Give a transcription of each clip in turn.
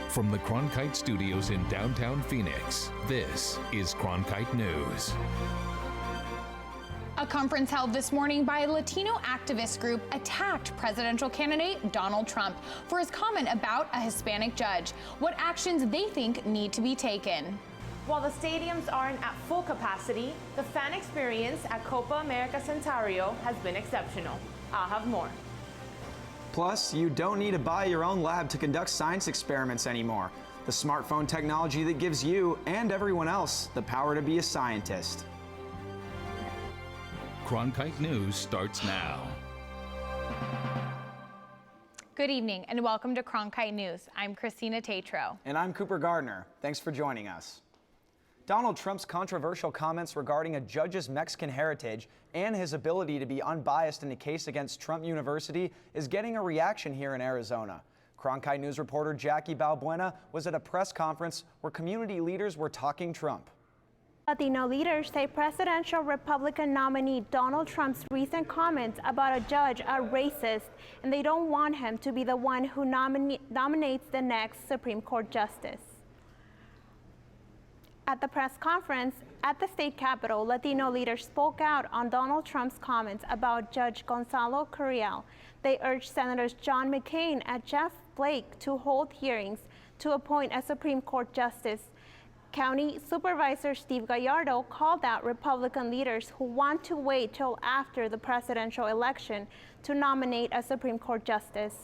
From the Cronkite Studios in downtown Phoenix, this is Cronkite News. A conference held this morning by a Latino activist group attacked presidential candidate Donald Trump for his comment about a Hispanic judge, what actions they think need to be taken. While the stadiums aren't at full capacity, the fan experience at Copa America Centenario has been exceptional. I'll have more. Plus, you don't need to buy your own lab to conduct science experiments anymore. The smartphone technology that gives you and everyone else the power to be a scientist. Cronkite News starts now. Good evening and welcome to Cronkite News. I'm Christina Tatro. And I'm Cooper Gardner. Thanks for joining us. Donald Trump's controversial comments regarding a judge's Mexican heritage and his ability to be unbiased in a case against Trump University is getting a reaction here in Arizona. Cronkite News reporter Jackie Balbuena was at a press conference where community leaders were talking Trump. Latino leaders say presidential Republican nominee Donald Trump's recent comments about a judge are racist, and they don't want him to be the one who nominates the next Supreme Court justice. At the press conference at the state capitol, Latino leaders spoke out on Donald Trump's comments about Judge Gonzalo Curiel. They urged Senators John McCain and Jeff Flake to hold hearings to appoint a Supreme Court justice. County Supervisor Steve Gallardo called out Republican leaders who want to wait till after the presidential election to nominate a Supreme Court justice.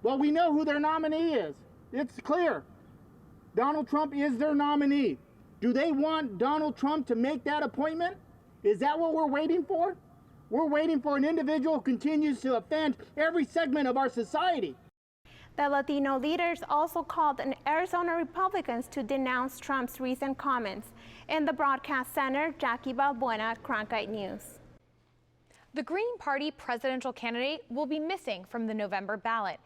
Well, we know who their nominee is. It's clear. Donald Trump is their nominee. Do they want Donald Trump to make that appointment? Is that what we're waiting for? We're waiting for an individual who continues to offend every segment of our society. The Latino leaders also called on Arizona Republicans to denounce Trump's recent comments. In the broadcast center, Jackie Balbuena, Cronkite News. The Green Party presidential candidate will be missing from the November ballot.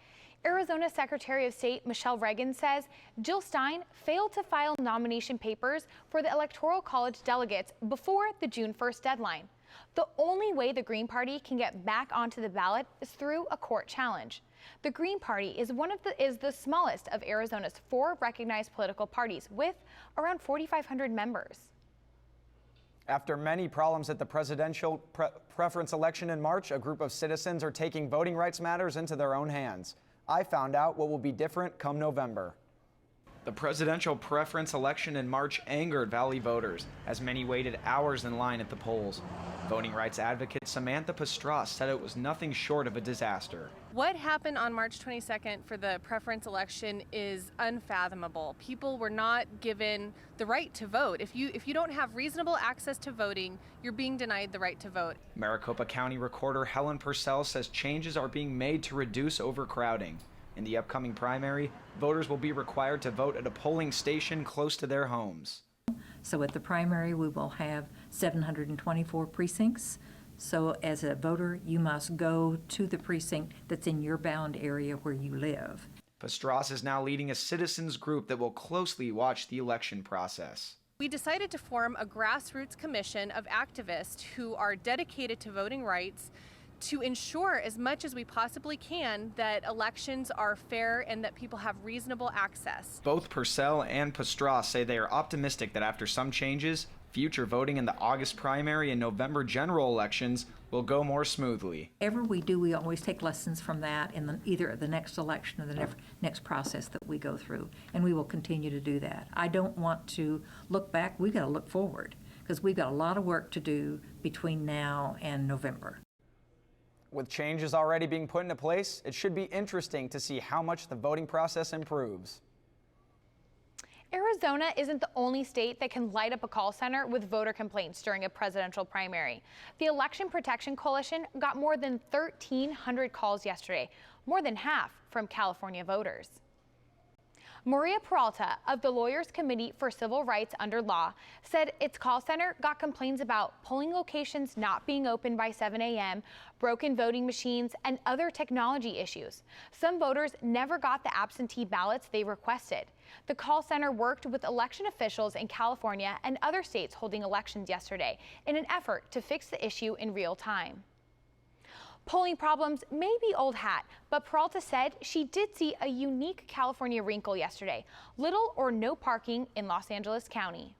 Arizona Secretary of State Michelle Reagan says Jill Stein failed to file nomination papers for the Electoral College delegates before the June 1st deadline. The only way the Green Party can get back onto the ballot is through a court challenge. The Green Party is the smallest of Arizona's 4 recognized political parties with around 4,500 members. After many problems at the presidential preference election in March, a group of citizens are taking voting rights matters into their own hands. I found out what will be different come November. The presidential preference election in March angered Valley voters, as many waited hours in line at the polls. Voting rights advocate Samantha Pastras said it was nothing short of a disaster. What happened on March 22nd for the preference election is unfathomable. People were not given the right to vote. If you don't have reasonable access to voting, you're being denied the right to vote. Maricopa County Recorder Helen Purcell says changes are being made to reduce overcrowding. In the upcoming primary, voters will be required to vote at a polling station close to their homes. So at the primary, we will have 724 precincts. So as a voter, you must go to the precinct that's in your bound area where you live. Pastras is now leading a citizens group that will closely watch the election process. We decided to form a grassroots commission of activists who are dedicated to voting rights to ensure as much as we possibly can that elections are fair and that people have reasonable access. Both Purcell and Pastras say they are optimistic that after some changes, future voting in the August primary and November general elections will go more smoothly. Whatever we do, we always take lessons from that in either the next election or the next process that we go through, and we will continue to do that. I don't want to look back. We've got to look forward because we've got a lot of work to do between now and November. With changes already being put into place, it should be interesting to see how much the voting process improves. Arizona isn't the only state that can light up a call center with voter complaints during a presidential primary. The Election Protection Coalition got more than 1,300 calls yesterday, more than half from California voters. Maria Peralta of the Lawyers Committee for Civil Rights Under Law said its call center got complaints about polling locations not being open by 7 a.m., broken voting machines, and other technology issues. Some voters never got the absentee ballots they requested. The call center worked with election officials in California and other states holding elections yesterday in an effort to fix the issue in real time. Polling problems may be old hat, but Peralta said she did see a unique California wrinkle yesterday. Little or no parking in Los Angeles County.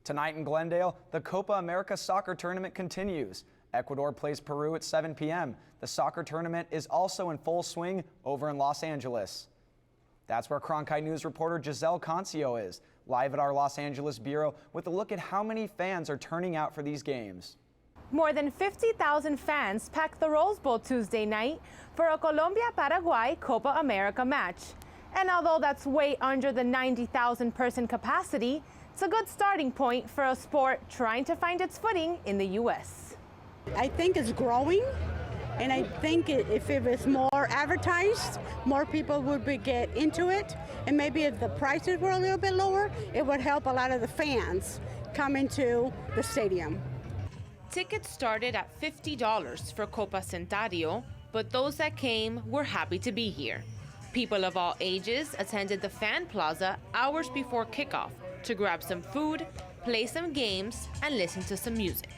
Tonight in Glendale, the Copa America soccer tournament continues. Ecuador plays Peru at 7 p.m. The soccer tournament is also in full swing over in Los Angeles. That's where Cronkite News reporter Giselle Concio is, live at our Los Angeles bureau with a look at how many fans are turning out for these games. More than 50,000 fans packed the Rose Bowl Tuesday night for a Colombia-Paraguay Copa America match. And although that's way under the 90,000 person capacity, it's a good starting point for a sport trying to find its footing in the U.S. I think it's growing, and I think if it was more advertised, more people would get into it, and maybe if the prices were a little bit lower, it would help a lot of the fans come into the stadium. Tickets started at $50 for Copa Centenario, but those that came were happy to be here. People of all ages attended the Fan Plaza hours before kickoff to grab some food, play some games, and listen to some music.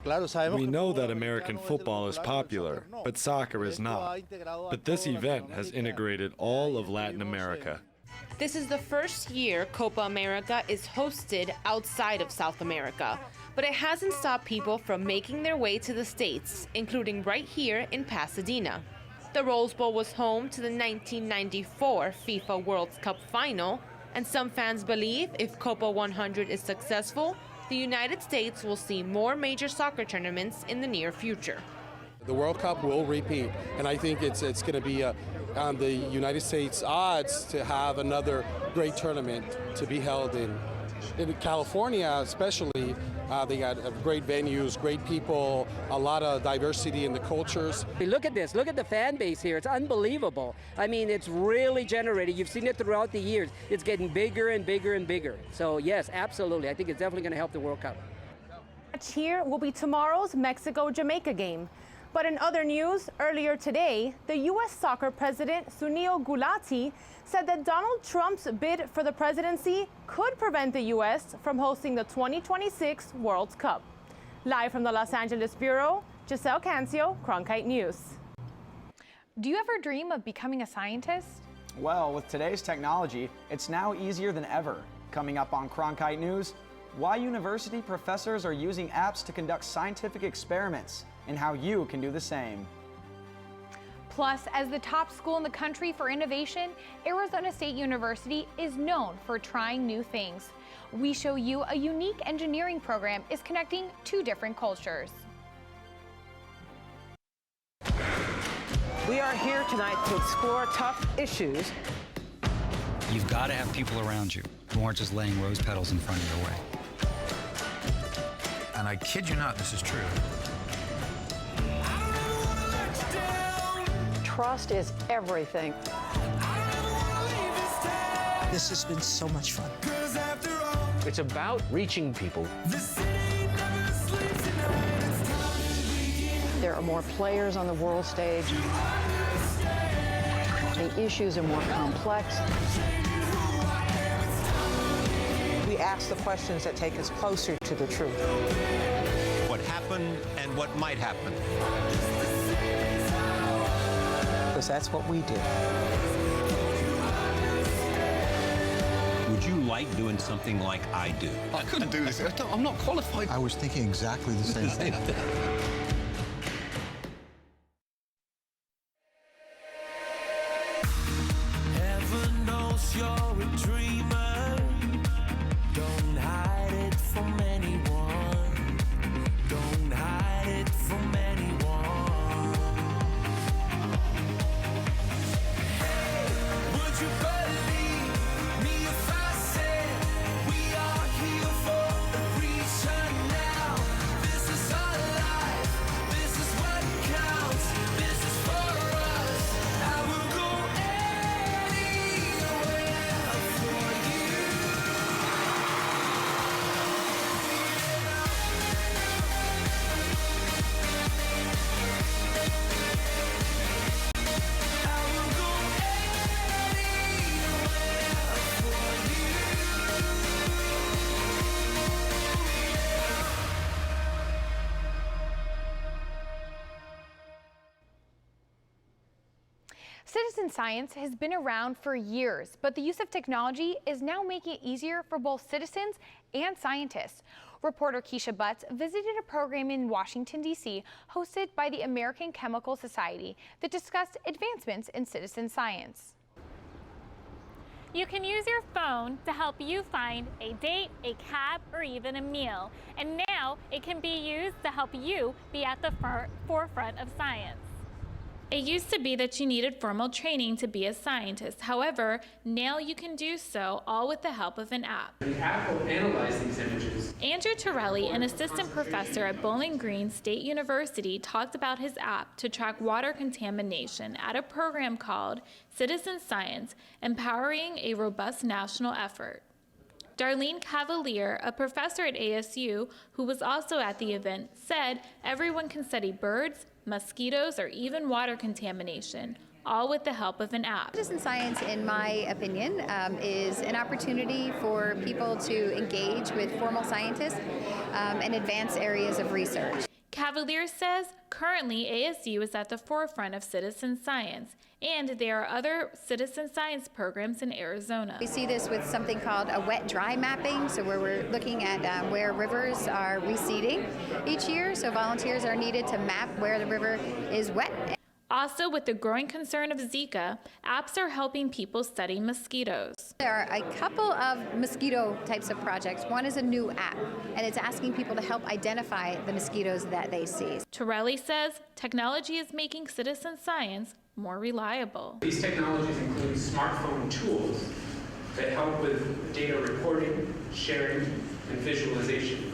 We know that American football is popular, but soccer is not. But this event has integrated all of Latin America. This is the first year Copa America is hosted outside of South America, but it hasn't stopped people from making their way to the States, including right here in Pasadena. The Rose Bowl was home to the 1994 FIFA World Cup final, and some fans believe if Copa 100 is successful, the United States will see more major soccer tournaments in the near future. The World Cup will repeat, and I think it's going to be on the United States odds to have another great tournament to be held in California, especially. They got great venues, great people, a lot of diversity in the cultures. Look at this. Look at the fan base here. It's unbelievable. I mean, it's really generated. You've seen it throughout the years. It's getting bigger and bigger and bigger. So, yes, absolutely. I think it's definitely going to help the World Cup. Here will be tomorrow's Mexico-Jamaica game. But in other news, earlier today, the U.S. soccer president, Sunil Gulati, said that Donald Trump's bid for the presidency could prevent the U.S. from hosting the 2026 World Cup. Live from the Los Angeles bureau, Giselle Cancio, Cronkite News. Do you ever dream of becoming a scientist? Well, with today's technology, it's now easier than ever. Coming up on Cronkite News, why university professors are using apps to conduct scientific experiments, and how you can do the same. Plus, as the top school in the country for innovation, Arizona State University is known for trying new things. We show you a unique engineering program is connecting two different cultures. We are here tonight to explore tough issues. You've got to have people around you who aren't just laying rose petals in front of your way. And I kid you not, this is true. Trust is everything. This has been so much fun. It's about reaching people. There are more players on the world stage. The issues are more complex. We ask the questions that take us closer to the truth. What happened and what might happen. Because that's what we do. Would you like doing something like I do? I couldn't do this. I'm not qualified. I was thinking exactly the same thing. Heaven knows you're a dreamer. Don't hide it from anyone. Don't hide it from anyone. Hey, would you believe me if I said we are here for a reason now? This is our life. This is what counts. This is for us. I will go anywhere for you. Citizen science has been around for years, but the use of technology is now making it easier for both citizens and scientists. Reporter Keisha Butts visited a program in Washington, D.C., hosted by the American Chemical Society that discussed advancements in citizen science. You can use your phone to help you find a date, a cab, or even a meal. And now it can be used to help you be at the forefront of science. It used to be that you needed formal training to be a scientist. However, now you can do so all with the help of an app. The app will analyze these images. Andrew Torelli, an assistant professor at Bowling Green State University, talked about his app to track water contamination at a program called Citizen Science, Empowering a Robust National Effort. Darlene Cavalier, a professor at ASU who was also at the event, said everyone can study birds, mosquitoes, or even water contamination, all with the help of an app. Citizen science, in my opinion, is an opportunity for people to engage with formal scientists and advance areas of research. Cavalier says currently ASU is at the forefront of citizen science, and there are other citizen science programs in Arizona. We see this with something called a wet-dry mapping, so where we're looking at where rivers are receding each year, so volunteers are needed to map where the river is wet. Also, with the growing concern of Zika, apps are helping people study mosquitoes. There are a couple of mosquito types of projects. One is a new app, and it's asking people to help identify the mosquitoes that they see. Torelli says technology is making citizen science more reliable. These technologies include smartphone tools that help with data reporting, sharing, and visualization.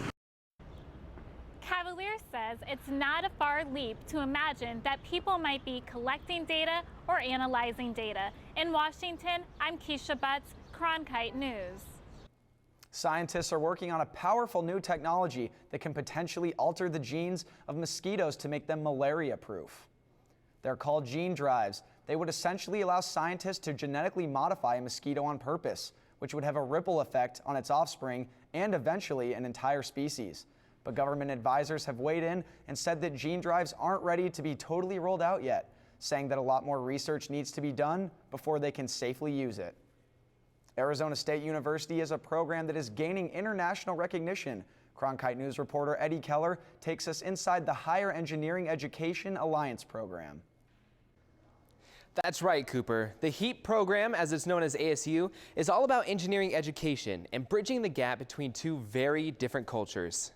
Cavalier says it's not a far leap to imagine that people might be collecting data or analyzing data. In Washington, I'm Keisha Butts, Cronkite News. Scientists are working on a powerful new technology that can potentially alter the genes of mosquitoes to make them malaria-proof. They're called gene drives. They would essentially allow scientists to genetically modify a mosquito on purpose, which would have a ripple effect on its offspring and eventually an entire species. But government advisors have weighed in and said that gene drives aren't ready to be totally rolled out yet, saying that a lot more research needs to be done before they can safely use it. Arizona State University is a program that is gaining international recognition. Cronkite News reporter Eddie Keller takes us inside the Higher Engineering Education Alliance program. That's right, Cooper. The HEAP program, as it's known as ASU, is all about engineering education and bridging the gap between two very different cultures.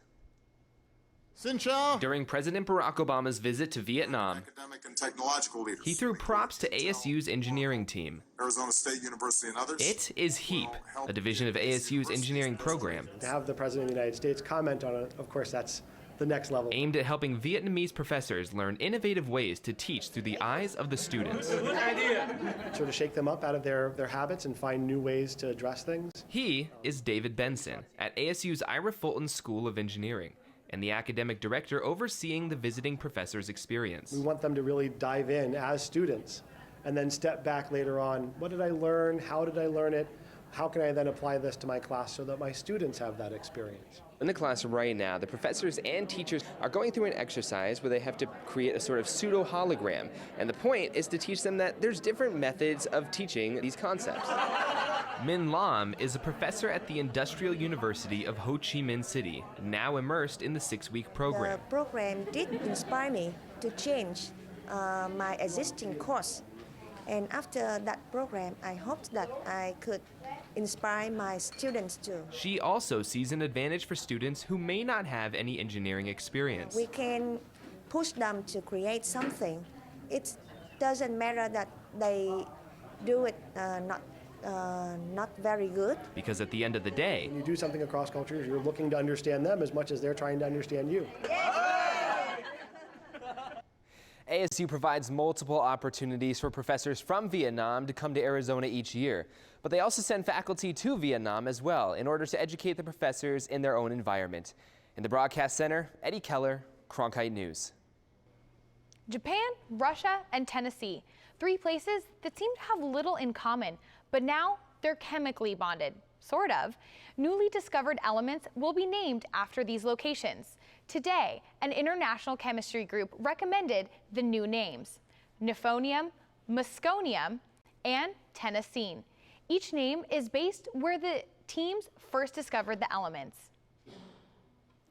During President Barack Obama's visit to Vietnam, academic and technological leaders. He threw props to ASU's engineering team. Arizona State University and others. It is HEAP, a division of ASU's engineering program. To have the President of the United States comment on it, of course, that's the next level. Aimed at helping Vietnamese professors learn innovative ways to teach through the eyes of the students. Good idea. Sort of shake them up out of their habits and find new ways to address things. He is David Benson at ASU's Ira Fulton School of Engineering, and the academic director overseeing the visiting professor's experience. We want them to really dive in as students and then step back later on. What did I learn? How did I learn it? How can I then apply this to my class so that my students have that experience? In the classroom right now, the professors and teachers are going through an exercise where they have to create a sort of pseudo-hologram. And the point is to teach them that there's different methods of teaching these concepts. Min Lam is a professor at the Industrial University of Ho Chi Minh City, now immersed in the 6-week program. The program did inspire me to change my existing course. And after that program, I hoped that I could inspire my students too. She also sees an advantage for students who may not have any engineering experience. We can push them to create something. It doesn't matter that they do it not very good. Because at the end of the day, when you do something across cultures, you're looking to understand them as much as they're trying to understand you. ASU provides multiple opportunities for professors from Vietnam to come to Arizona each year, but they also send faculty to Vietnam as well in order to educate the professors in their own environment. In the Broadcast Center, Eddie Keller, Cronkite News. Japan, Russia, and Tennessee, 3 places that seem to have little in common, but now they're chemically bonded, sort of. Newly discovered elements will be named after these locations. Today, an international chemistry group recommended the new names: Nephonium, Mosconium, and Tennessee. Each name is based where the teams first discovered the elements.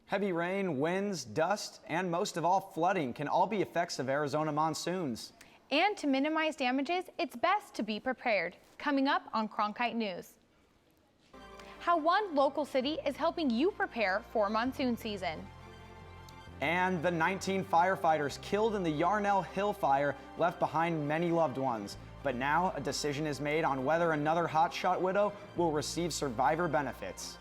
Heavy rain, winds, dust, and most of all flooding can all be effects of Arizona monsoons. And to minimize damages, it's best to be prepared. Coming up on Cronkite News. How one local city is helping you prepare for monsoon season. And the 19 firefighters killed in the Yarnell Hill fire left behind many loved ones. But now a decision is made on whether another hotshot widow will receive survivor benefits.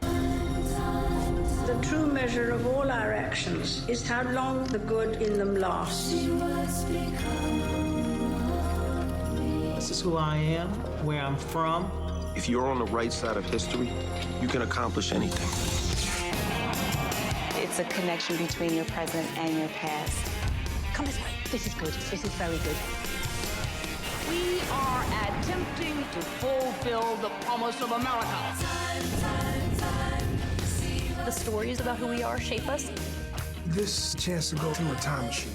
The true measure of all our actions is how long the good in them lasts. This is who I am, where I'm from. If you're on the right side of history, you can accomplish anything. It's a connection between your present and your past. Come this way. This is good. This is very good. We are attempting to fulfill the promise of America. The stories about who we are shape us. This chance to go through a time machine.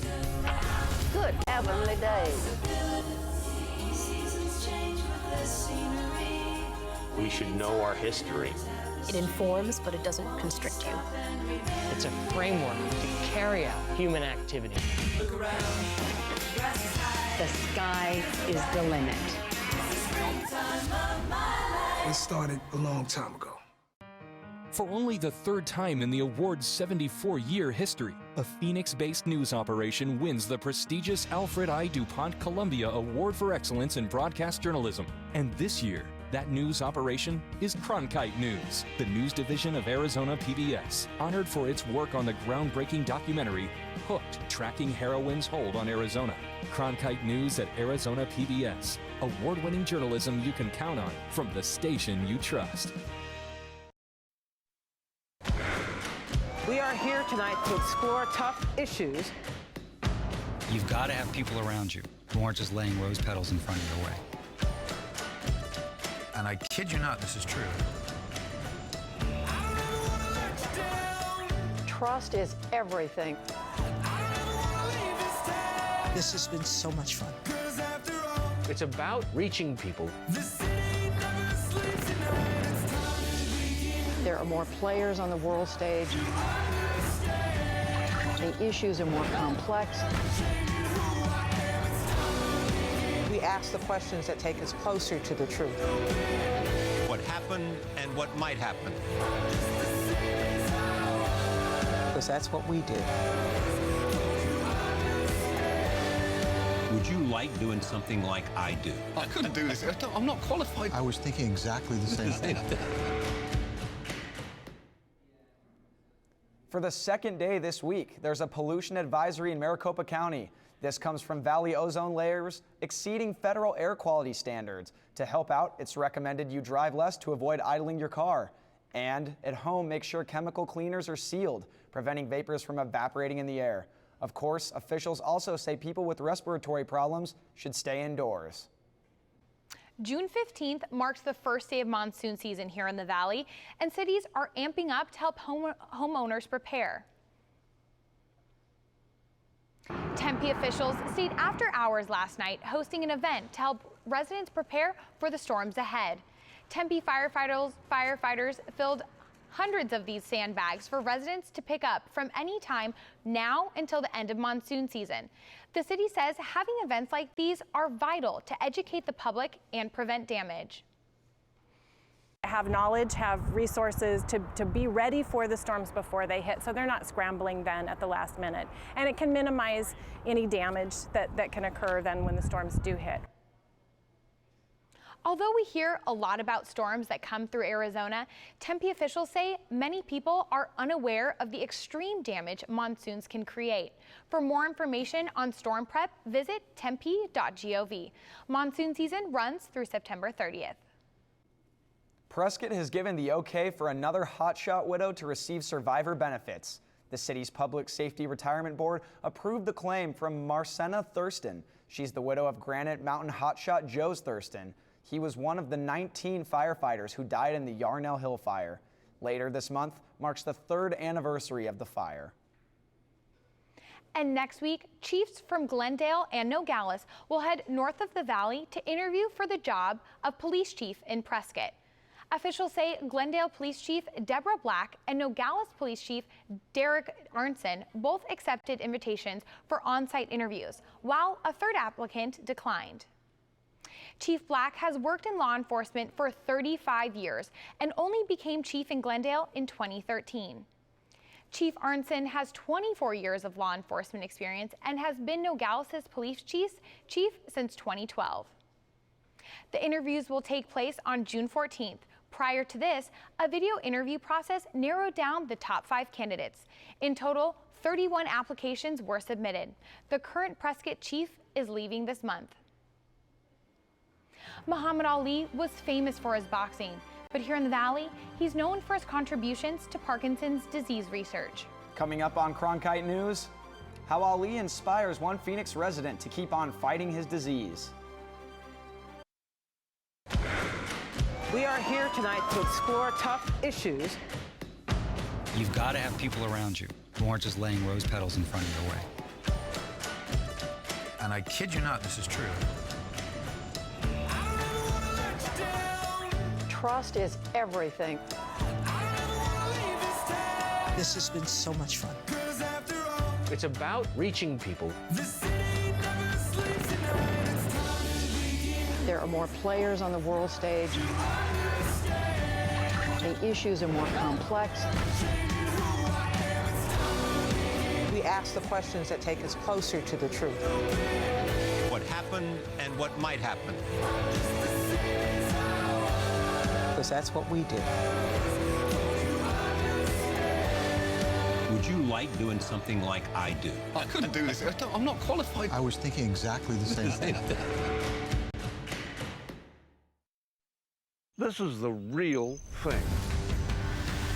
Good heavenly day. We should know our history. It informs, but it doesn't constrict you. It's a framework to carry out human activity. The sky is the limit. It started a long time ago. For only the third time in the award's 74-year history, a Phoenix-based news operation wins the prestigious Alfred I. DuPont Columbia Award for Excellence in Broadcast Journalism. And this year, that news operation is Cronkite News, the news division of Arizona PBS, honored for its work on the groundbreaking documentary, Hooked, Tracking Heroin's Hold on Arizona. Cronkite News at Arizona PBS, award-winning journalism you can count on from the station you trust. We are here tonight to explore tough issues. You've got to have people around you who aren't just laying rose petals in front of your way. And I kid you not, this is true. Trust is everything. This has been so much fun. It's about reaching people. There are more players on the world stage. The issues are more complex. We ask the questions that take us closer to the truth. What happened and what might happen. Because that's what we do. Would you like doing something like I do? I couldn't do this. I'm not qualified. I was thinking exactly the same thing. For the second day this week, there's a pollution advisory in Maricopa County. This comes from valley ozone layers exceeding federal air quality standards. To help out, it's recommended you drive less to avoid idling your car. And at home, make sure chemical cleaners are sealed, preventing vapors from evaporating in the air. Of course, officials also say people with respiratory problems should stay indoors. June 15th marks the first day of monsoon season here in the Valley, and cities are amping up to help homeowners prepare. Tempe officials stayed after hours last night hosting an event to help residents prepare for the storms ahead. Tempe firefighters filled hundreds of these sandbags for residents to pick up from any time now until the end of monsoon season. The city says having events like these are vital to educate the public and prevent damage. Have knowledge, have resources to be ready for the storms before they hit, so they're not scrambling then at the last minute. And it can minimize any damage that can occur then when the storms do hit. Although we hear a lot about storms that come through Arizona, Tempe officials say many people are unaware of the extreme damage monsoons can create. For more information on storm prep, visit tempe.gov. Monsoon season runs through September 30th. Prescott has given the okay for another hotshot widow to receive survivor benefits. The city's Public Safety Retirement Board approved the claim from Marcena Thurston. She's the widow of Granite Mountain hotshot Joe Thurston. He was one of the 19 firefighters who died in the Yarnell Hill fire. Later this month marks the third anniversary of the fire. And next week, chiefs from Glendale and Nogales will head north of the valley to interview for the job of police chief in Prescott. Officials say Glendale Police Chief Deborah Black and Nogales Police Chief Derek Arnson both accepted invitations for on-site interviews, while a third applicant declined. Chief Black has worked in law enforcement for 35 years and only became chief in Glendale in 2013. Chief Arnson has 24 years of law enforcement experience and has been Nogales' police chief since 2012. The interviews will take place on June 14th. Prior to this, a video interview process narrowed down the top 5 candidates. In total, 31 applications were submitted. The current Prescott chief is leaving this month. Muhammad Ali was famous for his boxing, but here in the Valley, he's known for his contributions to Parkinson's disease research. Coming up on Cronkite News, how Ali inspires one Phoenix resident to keep on fighting his disease. We are here tonight to explore tough issues. You've got to have people around you who aren't just laying rose petals in front of your way. And I kid you not, this is true. Trust is everything. This has been so much fun. It's about reaching people. There are more players on the world stage. The issues are more complex. We ask the questions that take us closer to the truth. What happened and what might happen. Because that's what we do. Would you like doing something like I do? I couldn't do this. I'm not qualified. I was thinking exactly the same thing. This is the real thing.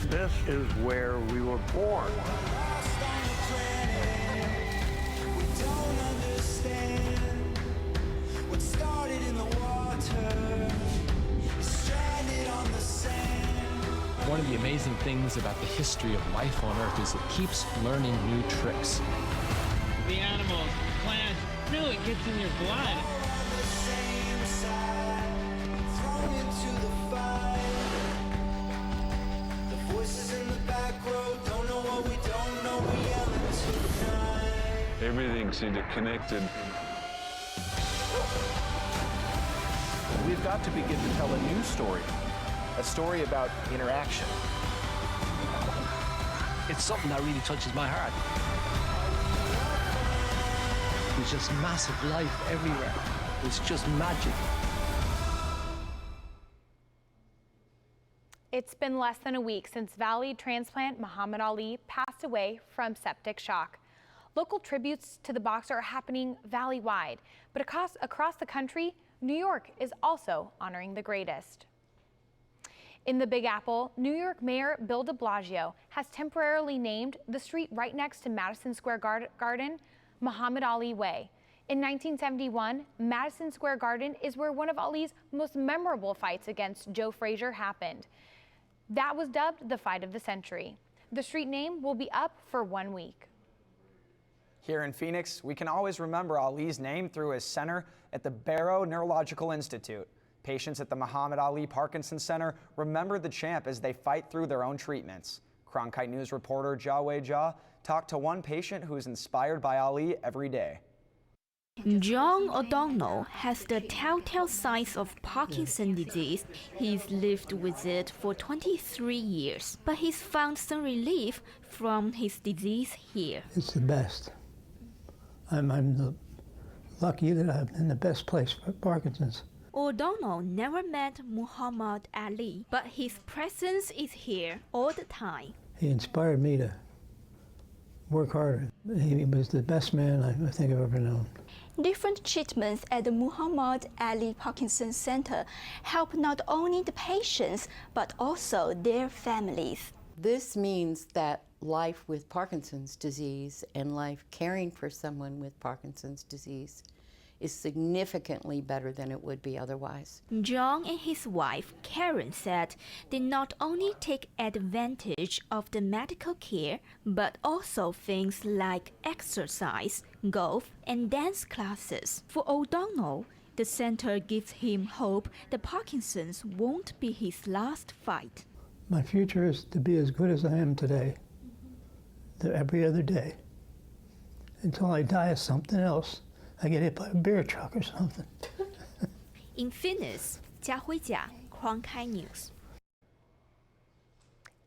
This is where we were born. One of the amazing things about the history of life on Earth is it keeps learning new tricks. The animals, plants, really gets in your blood. Everything's interconnected. We've got to begin to tell a new story. A story about interaction. It's something that really touches my heart. There's just massive life everywhere. It's just magic. It's been less than a week since Valley transplant Muhammad Ali passed away from septic shock. Local tributes to the boxer are happening valley-wide, but across the country, New York is also honoring the greatest. In the Big Apple, New York Mayor Bill de Blasio has temporarily named the street right next to Madison Square Garden Muhammad Ali Way. In 1971, Madison Square Garden is where one of Ali's most memorable fights against Joe Frazier happened. That was dubbed the fight of the century. The street name will be up for 1 week. Here in Phoenix, we can always remember Ali's name through his center at the Barrow Neurological Institute. Patients at the Muhammad Ali Parkinson Center remember the champ as they fight through their own treatments. Cronkite News reporter Jawei Jha talked to one patient who is inspired by Ali every day. John O'Donnell has the telltale signs of Parkinson's disease. He's lived with it for 23 years, but he's found some relief from his disease here. It's the best. I'm lucky that I'm in the best place for Parkinson's. O'Donnell never met Muhammad Ali, but his presence is here all the time. He inspired me to work harder. He was the best man I think I've ever known. Different treatments at the Muhammad Ali Parkinson Center help not only the patients, but also their families. This means that life with Parkinson's disease and life caring for someone with Parkinson's disease is significantly better than it would be otherwise. John and his wife, Karen, said they not only take advantage of the medical care, but also things like exercise, golf, and dance classes. For O'Donnell, the center gives him hope that Parkinson's won't be his last fight. My future is to be as good as I am today, every other day, until I die of something else. I get hit by a beer truck or something. In Phoenix, Jia Huijia, Cronkite News.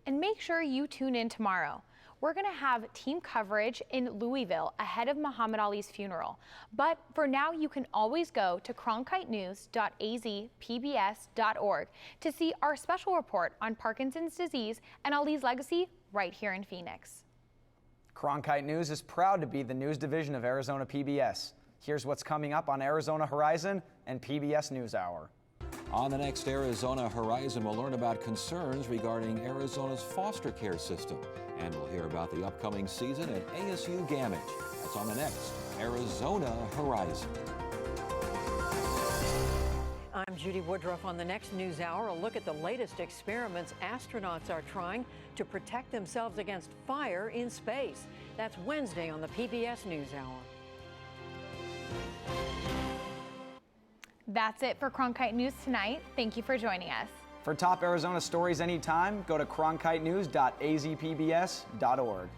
And make sure you tune in tomorrow. We're going to have team coverage in Louisville ahead of Muhammad Ali's funeral. But for now, you can always go to cronkitenews.azpbs.org to see our special report on Parkinson's disease and Ali's legacy right here in Phoenix. Cronkite News is proud to be the news division of Arizona PBS. Here's what's coming up on Arizona Horizon and PBS NewsHour. On the next Arizona Horizon, we'll learn about concerns regarding Arizona's foster care system. And we'll hear about the upcoming season at ASU Gamage. That's on the next Arizona Horizon. I'm Judy Woodruff on the next NewsHour. A look at the latest experiments astronauts are trying to protect themselves against fire in space. That's Wednesday on the PBS NewsHour. That's it for Cronkite News tonight. Thank you for joining us. For top Arizona stories anytime, go to cronkitenews.azpbs.org.